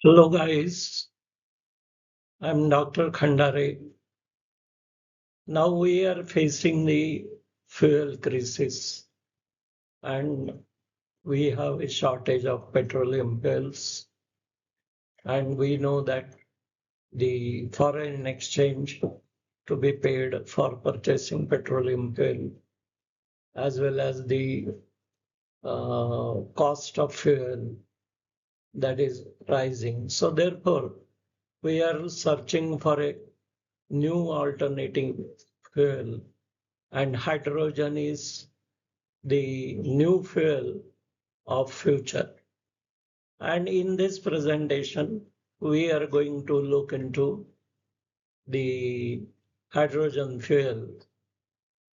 Hello guys, I'm Dr. Khandare. Now we are facing the fuel crisis and we have a shortage of petroleum fuels, and we know that the foreign exchange to be paid for purchasing petroleum fuel as well as the cost of fuel that is rising. So therefore we are searching for a new alternative fuel, and hydrogen is the new fuel of future. And in this presentation, we are going to look into the hydrogen fuel,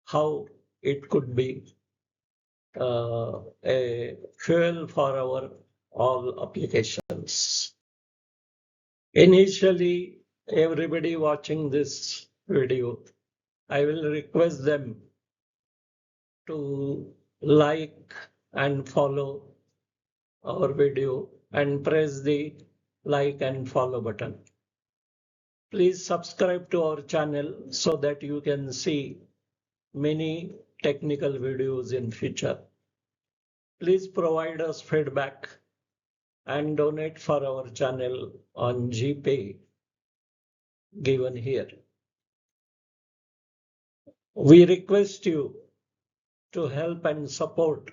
how it could be a fuel for our all applications. Initially, everybody watching this video, I will request them to like and follow our video and press the like and follow button. Please subscribe to our channel so that you can see many technical videos in future. Please provide us feedback and donate for our channel on GPay given here. We request you to help and support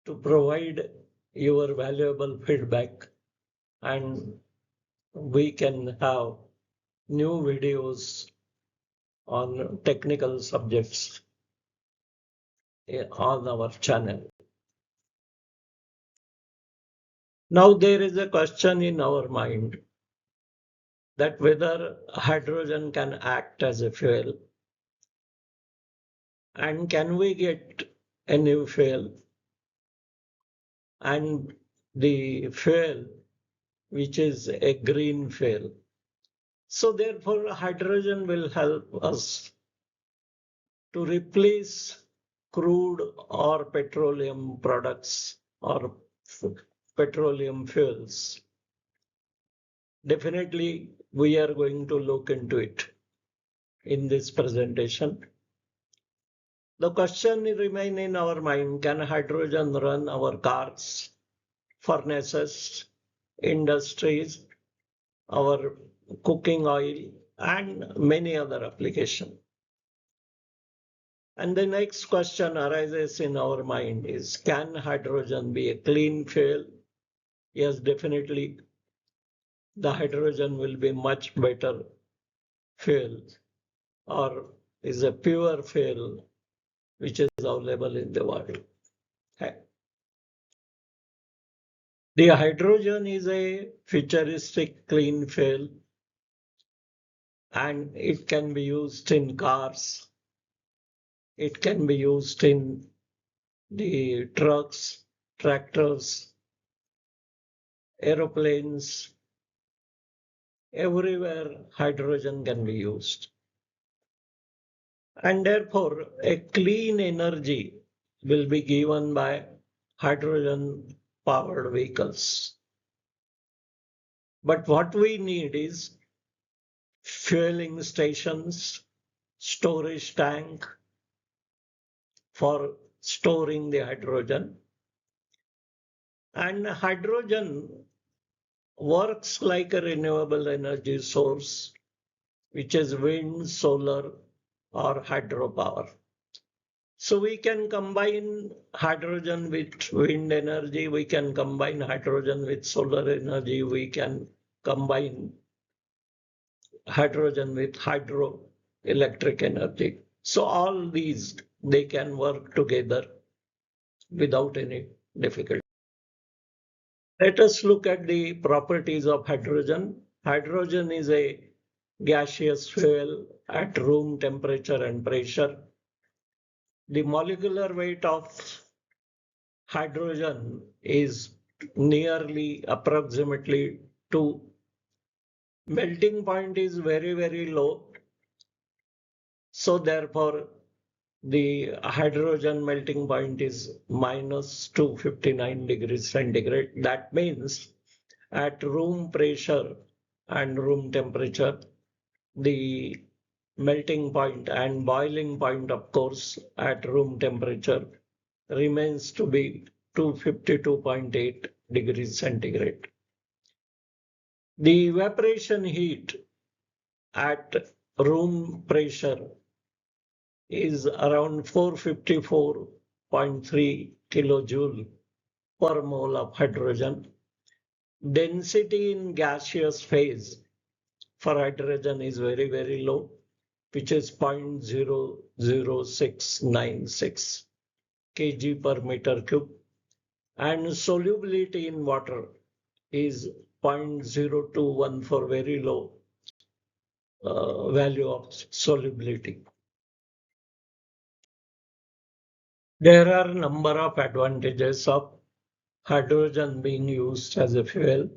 to provide your valuable feedback, and we can have new videos on technical subjects on our channel. Now there is a question in our mind that whether hydrogen can act as a fuel, and can we get a new fuel, and the fuel which is a green fuel. So therefore hydrogen will help us to replace crude or petroleum products or petroleum fuels. Definitely, we are going to look into it in this presentation. The question remains in our mind, can hydrogen run our cars, furnaces, industries, our cooking oil, and many other applications? And the next question arises in our mind is, can hydrogen be a clean fuel? Yes, definitely. The hydrogen will be much better fuel, or is a pure fuel which is available in the world. The hydrogen is a futuristic clean fuel, and it can be used in cars. It can be used in the trucks, tractors, aeroplanes. Everywhere hydrogen can be used. And therefore, a clean energy will be given by hydrogen powered vehicles. But what we need is fueling stations, storage tank for storing the hydrogen. And hydrogen works like a renewable energy source, which is wind, solar, or hydropower. So we can combine hydrogen with wind energy, we can combine hydrogen with solar energy, we can combine hydrogen with hydroelectric energy. So all these, they can work together without any difficulty. Let us look at the properties of hydrogen. Hydrogen is a gaseous fuel at room temperature and pressure. The molecular weight of hydrogen is nearly approximately 2. Melting point is very, very low. So therefore, the hydrogen melting point is minus 259 degrees centigrade. That means At room pressure and room temperature, the melting point and boiling point, of course, at room temperature remains to be 252.8 degrees centigrade. The evaporation heat at room pressure is around 454.3 kilojoule per mole of hydrogen. Density in gaseous phase for hydrogen is very, very low, which is 0.00696 kg per meter cube. And solubility in water is 0.0214, very low value of solubility. There are a number of advantages of hydrogen being used as a fuel,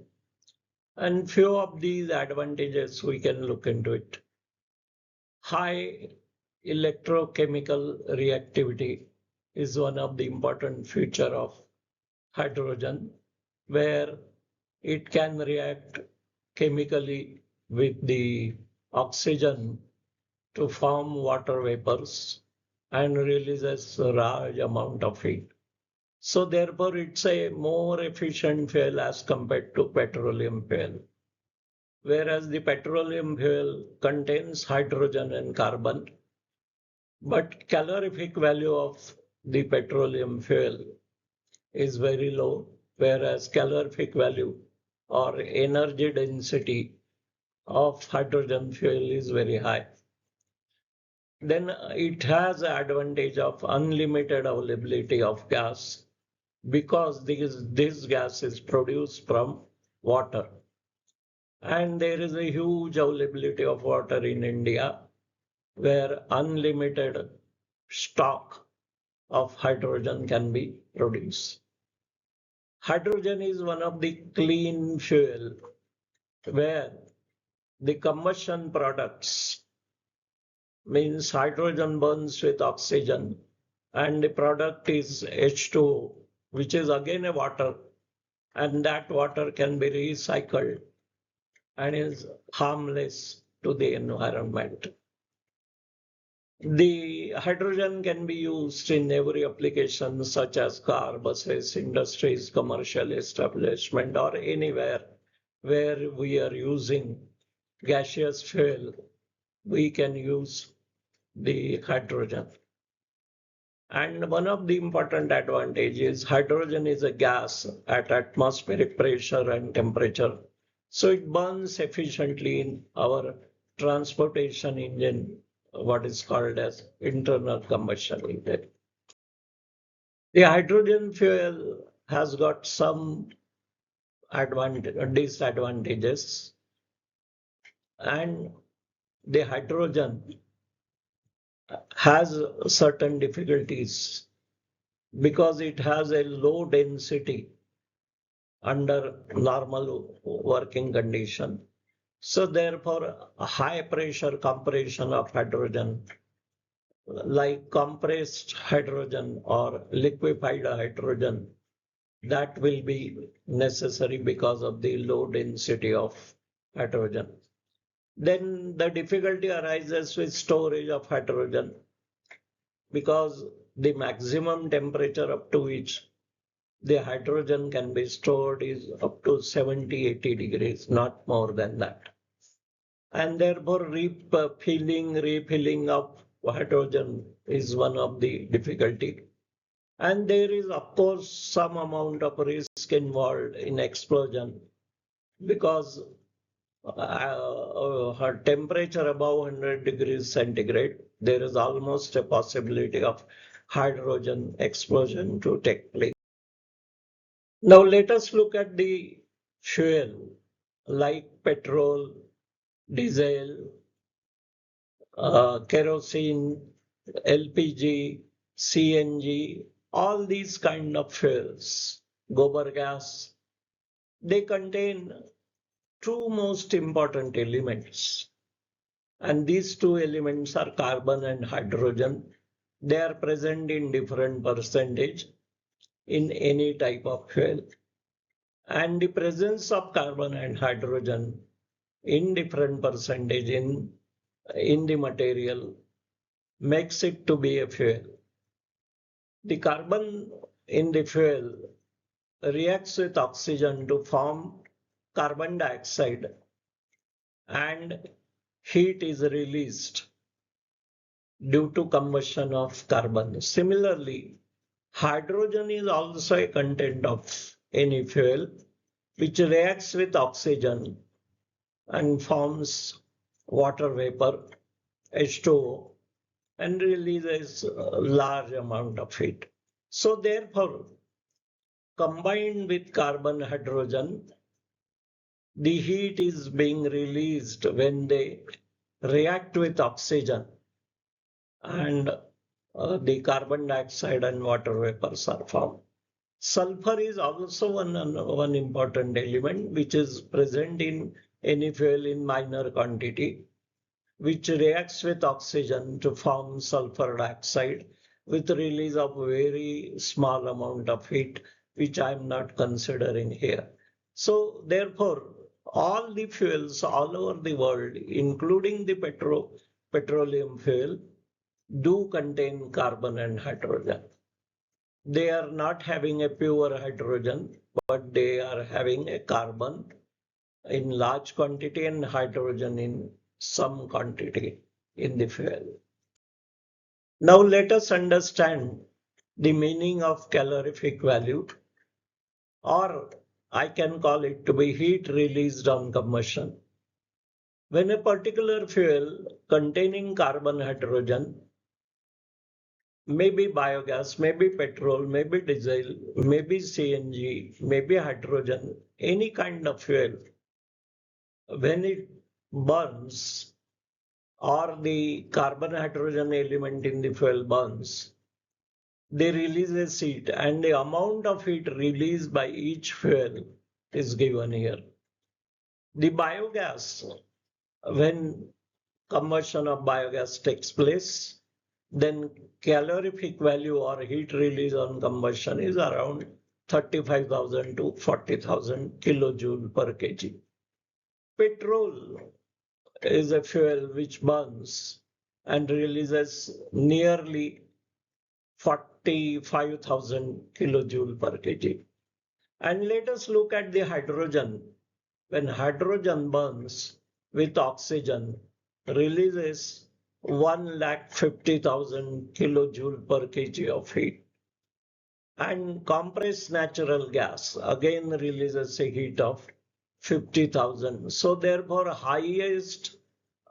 and few of these advantages we can look into it. High electrochemical reactivity is one of the important feature of hydrogen, where it can react chemically with the oxygen to form water vapors and releases a large amount of heat. So therefore, it's a more efficient fuel as compared to petroleum fuel. Whereas the petroleum fuel contains hydrogen and carbon, but calorific value of the petroleum fuel is very low, whereas calorific value or energy density of hydrogen fuel is very high. Then it has the advantage of unlimited availability of gas because this gas is produced from water. And there is a huge availability of water in India where unlimited stock of hydrogen can be produced. Hydrogen is one of the clean fuel where the combustion products means hydrogen burns with oxygen and the product is H2O, which is again a water, and that water can be recycled and is harmless to the environment. The hydrogen can be used in every application such as car, buses, industries, commercial establishment, or anywhere where we are using gaseous fuel, we can use the hydrogen. And one of the important advantages, hydrogen is a gas at atmospheric pressure and temperature. So it burns efficiently in our transportation engine, what is called as internal combustion engine. The hydrogen fuel has got some disadvantages, and the hydrogen has certain difficulties because it has a low density under normal working condition. So therefore, a high pressure compression of hydrogen, like compressed hydrogen or liquefied hydrogen, that will be necessary because of the low density of hydrogen. Then the difficulty arises with storage of hydrogen because the maximum temperature up to which the hydrogen can be stored is up to 70-80 degrees, not more than that. And therefore refilling of hydrogen is one of the difficulty. And there is of course some amount of risk involved in explosion because her temperature above 100 degrees centigrade, there is almost a possibility of hydrogen explosion to take place. Now let us look at the fuel like petrol, diesel, kerosene, LPG, CNG, all these kind of fuels, gobar gas, they contain two most important elements. And these two elements are carbon and hydrogen. They are present in different percentage in any type of fuel. and the presence of carbon and hydrogen in different percentage in the material makes it to be a fuel. The carbon in the fuel reacts with oxygen to form carbon dioxide, and heat is released due to combustion of carbon. Similarly, hydrogen is also a content of any fuel which reacts with oxygen and forms water vapor, H2O, and releases a large amount of heat. So therefore, combined with carbon hydrogen, the heat is being released when they react with oxygen, and the carbon dioxide and water vapors are formed. Sulfur is also one important element which is present in any fuel in minor quantity, which reacts with oxygen to form sulfur dioxide with release of very small amount of heat, which I am not considering here. So therefore, all the fuels all over the world, including the petroleum fuel, do contain carbon and hydrogen. They are not having a pure hydrogen, but they are having a carbon in large quantity and hydrogen in some quantity in the fuel. Now let us understand the meaning of calorific value, or I can call it to be heat released on combustion. When a particular fuel containing carbon hydrogen, maybe biogas, maybe petrol, maybe diesel, maybe CNG, maybe hydrogen, any kind of fuel, when it burns or the carbon hydrogen element in the fuel burns, they release a heat, and the amount of heat released by each fuel is given here. The biogas, when combustion of biogas takes place, then calorific value or heat release on combustion is around 35,000 to 40,000 kilojoule per kg. Petrol is a fuel which burns and releases nearly 45,000 kilojoule per kg. And let us look at the hydrogen. When hydrogen burns with oxygen, releases 150,000 kilojoule per kg of heat. And compressed natural gas again releases a heat of 50,000. So therefore, highest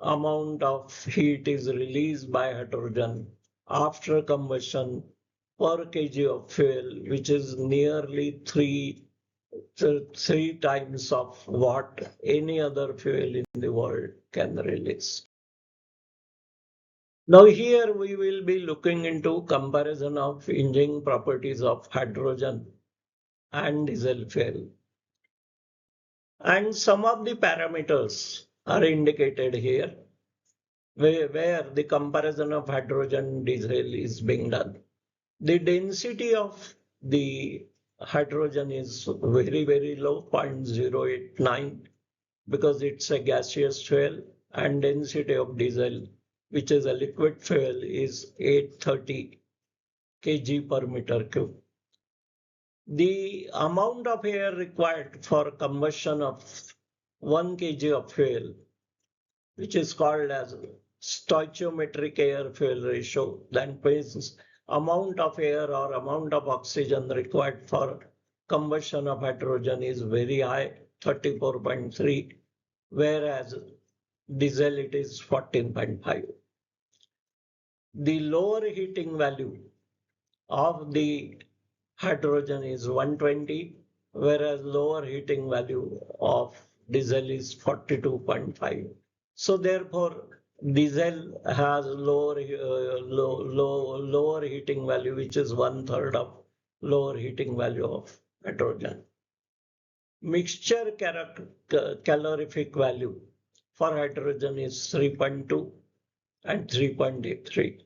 amount of heat is released by hydrogen after combustion per kg of fuel, which is nearly three times of what any other fuel in the world can release. Now here we will be looking into comparison of engine properties of hydrogen and diesel fuel. And some of the parameters are indicated here where the comparison of hydrogen diesel is being done. The density of the hydrogen is very low, 0.089, because it's a gaseous fuel, and density of diesel, which is a liquid fuel, is 830 kg per meter cube. The amount of air required for combustion of 1 kg of fuel, which is called as stoichiometric air fuel ratio, that means amount of air or amount of oxygen required for combustion of hydrogen, is very high, 34.3, whereas diesel it is 14.5. The lower heating value of the hydrogen is 120, whereas lower heating value of diesel is 42.5. So therefore, diesel has lower heating value, which is 1/3 of lower heating value of hydrogen. Mixture calorific value for hydrogen is 3.2 and 3.83.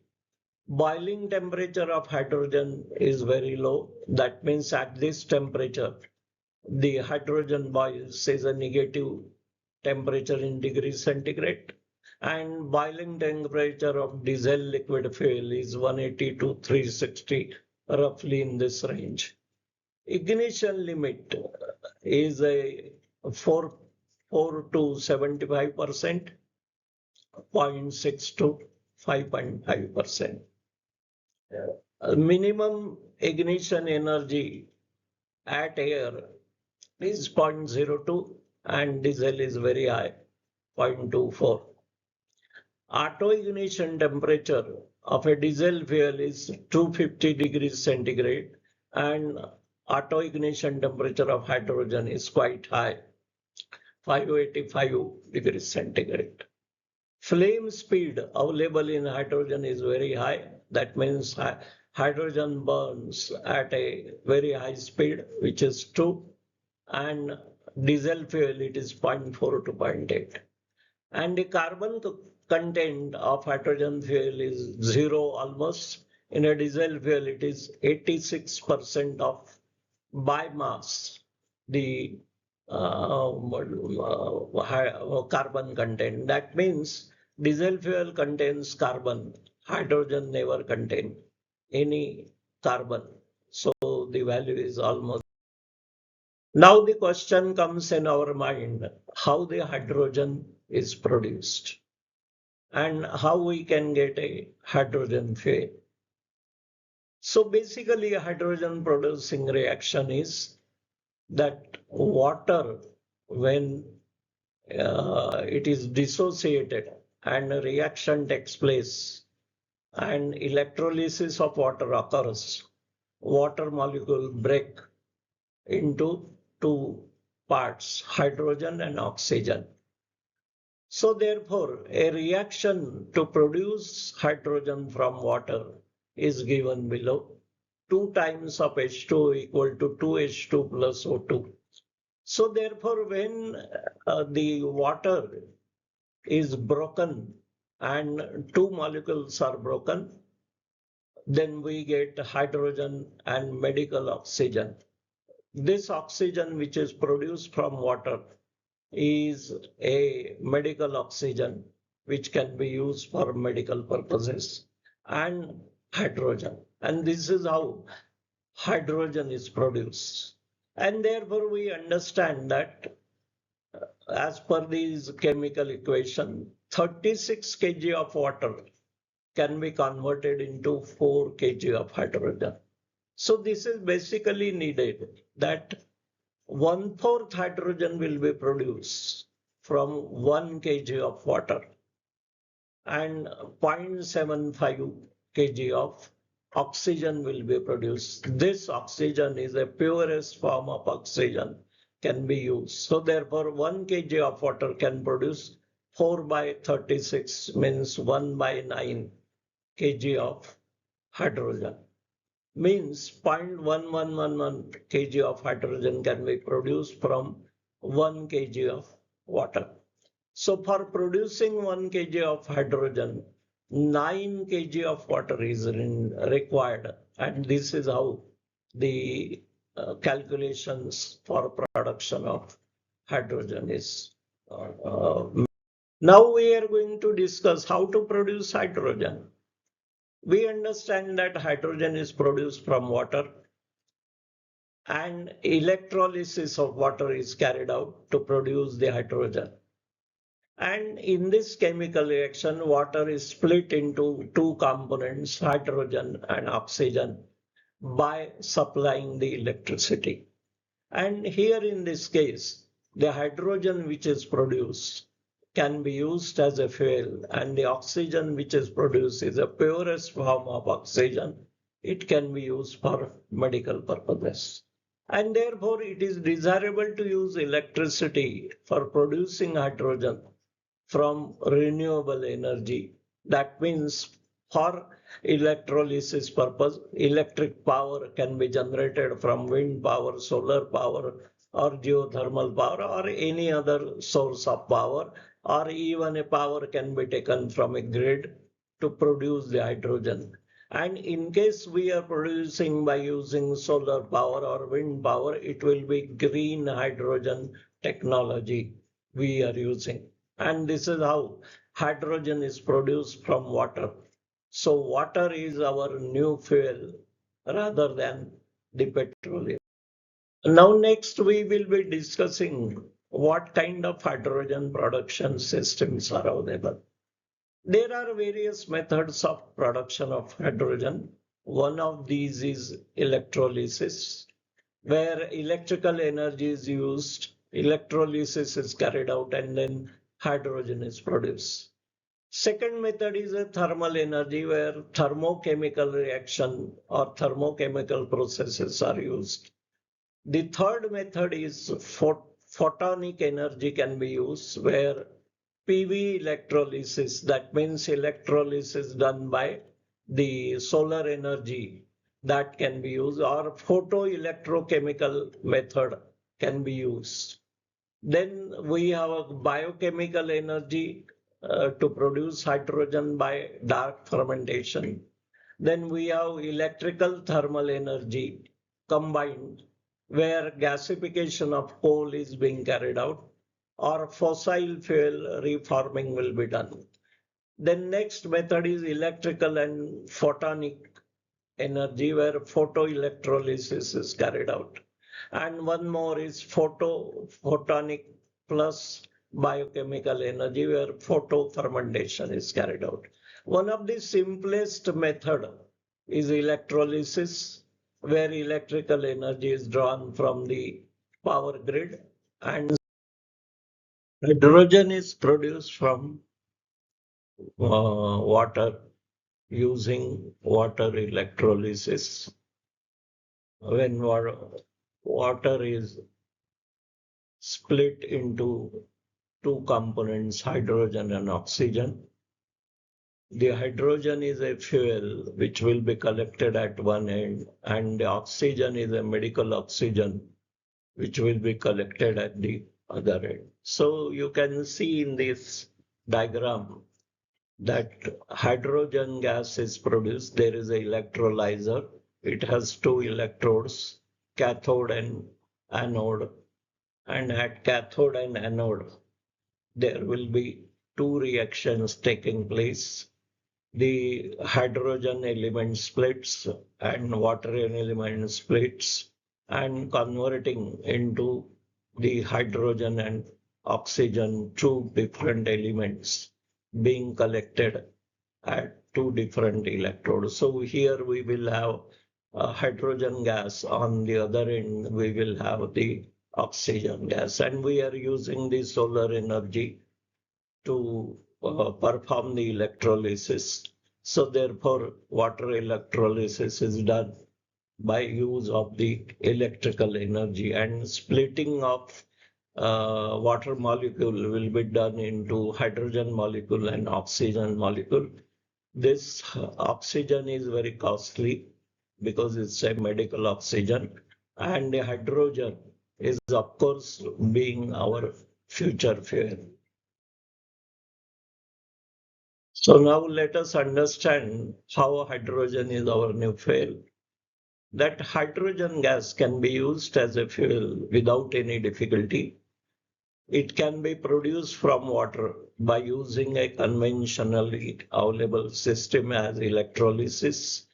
Boiling temperature of hydrogen is very low. That means at this temperature, the hydrogen boils is a negative temperature in degrees centigrade, and boiling temperature of diesel liquid fuel is 180 to 360, roughly in this range. Ignition limit is a 4 to 75%, 0.6 to 5.5%. Minimum ignition energy at air is 0.02 and diesel is very high, 0.24. Auto ignition temperature of a diesel fuel is 250 degrees centigrade and auto ignition temperature of hydrogen is quite high, 585 degrees centigrade. Flame speed available in hydrogen is very high. That means hydrogen burns at a very high speed, which is 2, and diesel fuel it is 0.4 to 0.8. And the carbon content of hydrogen fuel is 0 almost. In a diesel fuel, it is 86% of by mass, the carbon content. That means diesel fuel contains carbon, hydrogen never contain any carbon. So the value is almost. Now the question comes in our mind, how the hydrogen is produced and how we can get a hydrogen fuel. So basically a hydrogen producing reaction is that water, when it is dissociated and a reaction takes place and electrolysis of water occurs, water molecule break into two parts, hydrogen and oxygen. So therefore, a reaction to produce hydrogen from water is given below. 2 times of H2 equal to 2H2 plus O2. So therefore, when the water is broken and 2 molecules are broken, then we get hydrogen and medical oxygen. This oxygen which is produced from water is a medical oxygen which can be used for medical purposes, and hydrogen. And this is how hydrogen is produced. And therefore we understand that as per these chemical equation, 36 kg of water can be converted into 4 kg of hydrogen. So this is basically needed that 1/4 hydrogen will be produced from 1 kg of water and 0.75 kg of oxygen will be produced. This oxygen is the purest form of oxygen can be used. So therefore 1 kg of water can produce 4 by 36 means 1 by 9 kg of hydrogen. Means 0.1111 kg of hydrogen can be produced from 1 kg of water. So for producing 1 kg of hydrogen, 9 kg of water is required, and this is how the calculations for production of hydrogen is. Now we are going to discuss how to produce hydrogen. We understand that hydrogen is produced from water and electrolysis of water is carried out to produce the hydrogen. And in this chemical reaction, water is split into 2 components, hydrogen and oxygen, by supplying the electricity. And here in this case, the hydrogen which is produced can be used as a fuel, and the oxygen which is produced is the purest form of oxygen. It can be used for medical purposes. And therefore, it is desirable to use electricity for producing hydrogen from renewable energy. That means for electrolysis purpose, electric power can be generated from wind power, solar power, or geothermal power, or any other source of power, or even a power can be taken from a grid to produce the hydrogen. And in case we are producing by using solar power or wind power, it will be green hydrogen technology we are using. And this is how hydrogen is produced from water. So water is our new fuel rather than the petroleum. Now next we will be discussing what kind of hydrogen production systems are available. There are various methods of production of hydrogen. One of these is electrolysis, where electrical energy is used, electrolysis is carried out, and then hydrogen is produced. Second method is a thermal energy, where thermochemical reaction or thermochemical processes are used. The third method is photonic energy can be used, where PV electrolysis, that means electrolysis done by the solar energy, that can be used, or photoelectrochemical method can be used. Then we have a biochemical energy to produce hydrogen by dark fermentation. Then we have electrical thermal energy combined, where gasification of coal is being carried out, or fossil fuel reforming will be done. Then next method is electrical and photonic energy, where photoelectrolysis is carried out. And one more is photonic plus biochemical energy, where photofermentation is carried out. One of the simplest method is electrolysis, where electrical energy is drawn from the power grid, and hydrogen is produced from water using water electrolysis. When water is split into two components, hydrogen and oxygen. The hydrogen is a fuel which will be collected at one end, and the oxygen is a medical oxygen which will be collected at the other end. So you can see in this diagram that hydrogen gas is produced. There is an electrolyzer. It has two electrodes, cathode and anode. And at cathode and anode, there will be two reactions taking place. The hydrogen element splits and water element splits, and converting into the hydrogen and oxygen, two different elements being collected at two different electrodes. So here we will have hydrogen gas. On the other end, we will have the oxygen gas, and we are using the solar energy to perform the electrolysis. So therefore, water electrolysis is done by use of the electrical energy, and splitting of water molecule will be done into hydrogen molecule and oxygen molecule. This oxygen is very costly because it's a medical oxygen, and the hydrogen is, of course, being our future fuel. So now let us understand how hydrogen is our new fuel. That hydrogen gas can be used as a fuel without any difficulty. It can be produced from water by using a conventionally available system as electrolysis.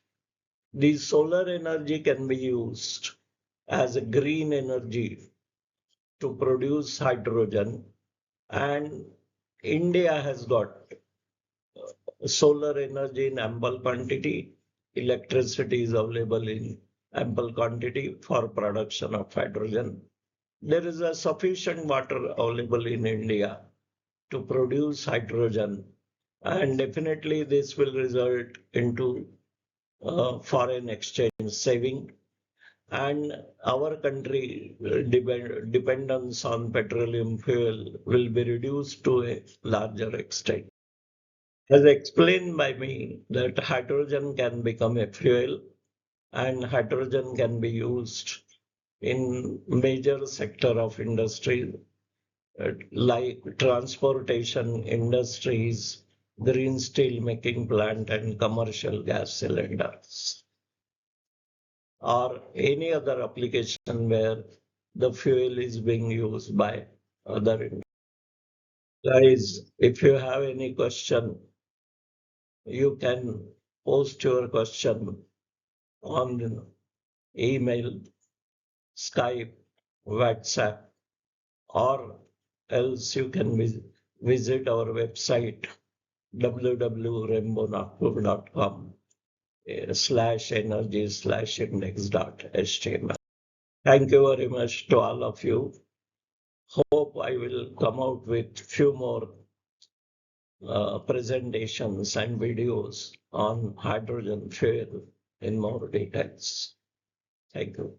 The solar energy can be used as a green energy to produce hydrogen, and India has got solar energy in ample quantity. Electricity is available in ample quantity for production of hydrogen. There is a sufficient water available in India to produce hydrogen, and definitely this will result into foreign exchange saving, and our country dependence on petroleum fuel will be reduced to a larger extent. As explained by me, that hydrogen can become a fuel, and hydrogen can be used in major sector of industry like transportation industries, green steel making plant and commercial gas cylinders, or any other application where the fuel is being used by other industries. Guys, if you have any question, you can post your question on email, Skype, WhatsApp, or else you can visit our website www.rainbownocturne.com/energy/index.html. Thank you very much to all of you. Hope I will come out with few more presentations and videos on hydrogen fuel in more details. Thank you.